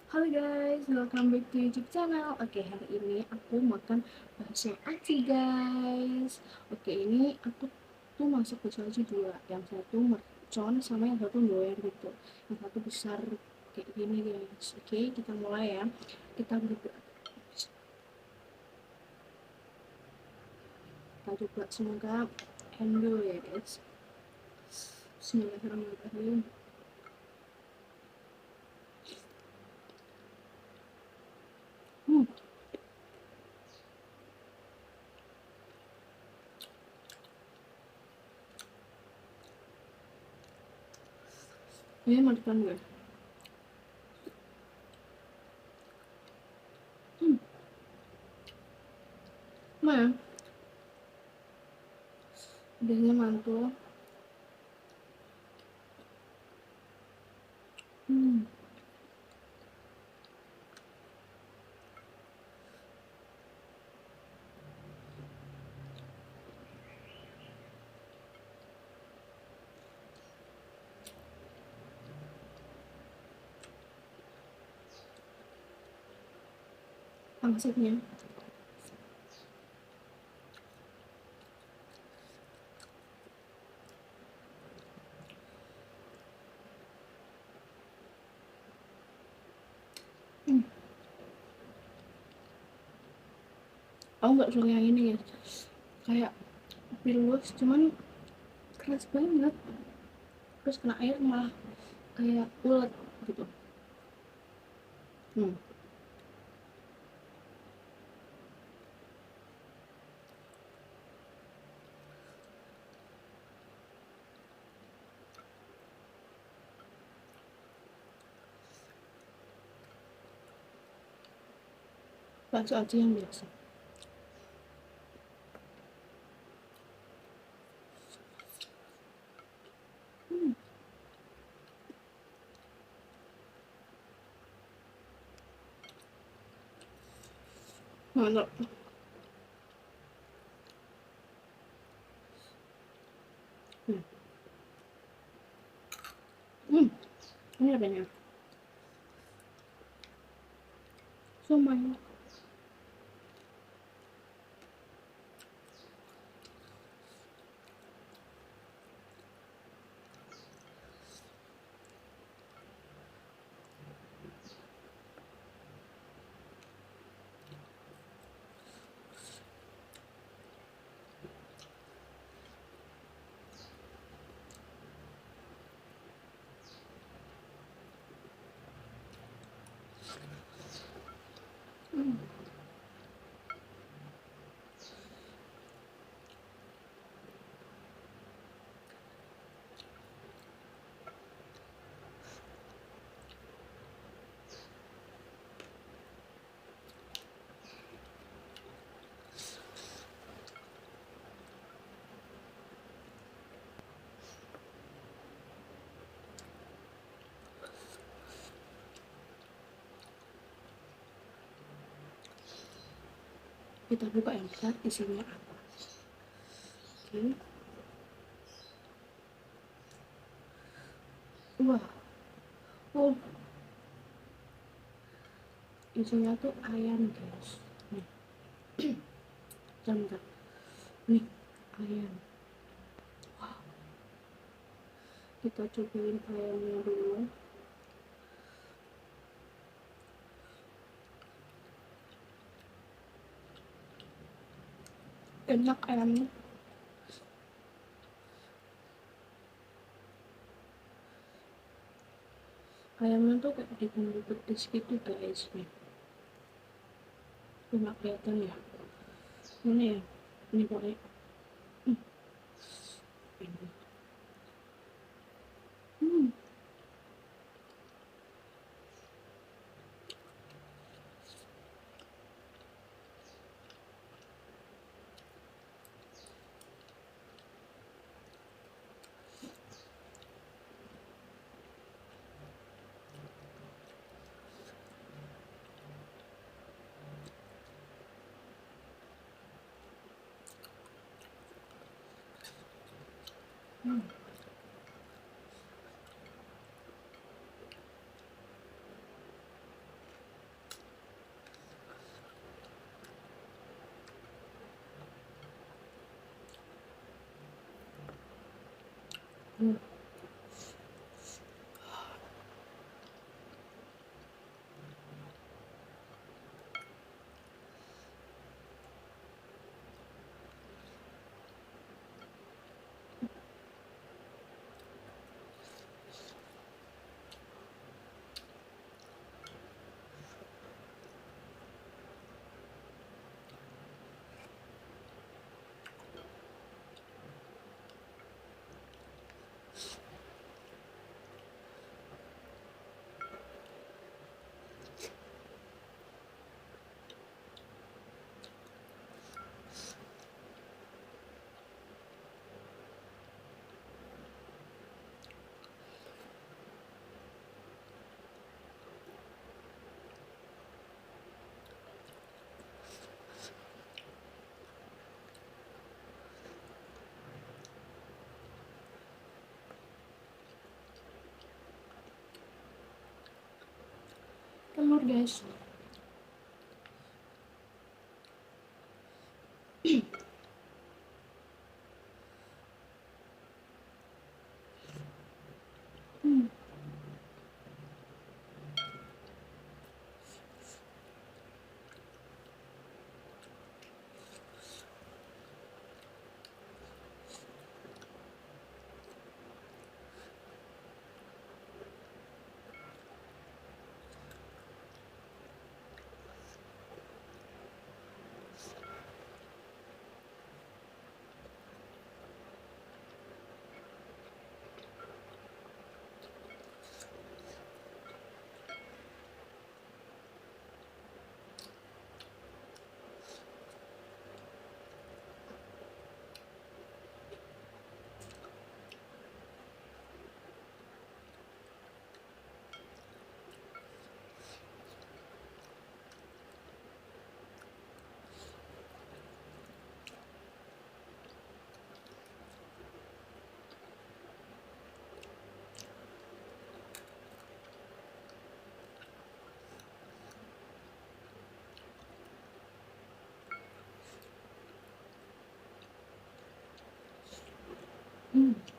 Halo guys, welcome back to YouTube channel. Oke, hari ini aku makan bakso aci guys. Oke, ini aku tuh masak bakso aci dua. Yang satu mercon sama yang satu doer gitu. Yang satu besar kayak gini guys. Oke, kita mulai ya. Kita buka, kita coba semoga endo ya guys. Bismillahirrahmanirrahim. Hmm, ini makan gue. Hmm, mana? Biasanya mantul. Hmm, pangsitnya. Hmm, aku nggak suka yang ini ya. Kayak pilus, cuman keras banget, terus kena air malah kayak ulet gitu. hmm. Bakso aja yang biasa. hmm. Mantap. hmm. hmm. Ini apanya? Somai. hmm. Kita buka yang besar, isinya apa? Oke. Wah, oh, isinya tuh ayam guys. Nih, bentar. Nih, ayam. Kita cobain ayamnya dulu. Enak ayamnya. Ayamnya tuh kayak dibumbu pedes gitu guys. Nih, tuh nggak kelihatan ya. Ini ya, ini pokoknya. hmm. Ini. Hmm. Hmm. telur guys. Hmm. Hmm.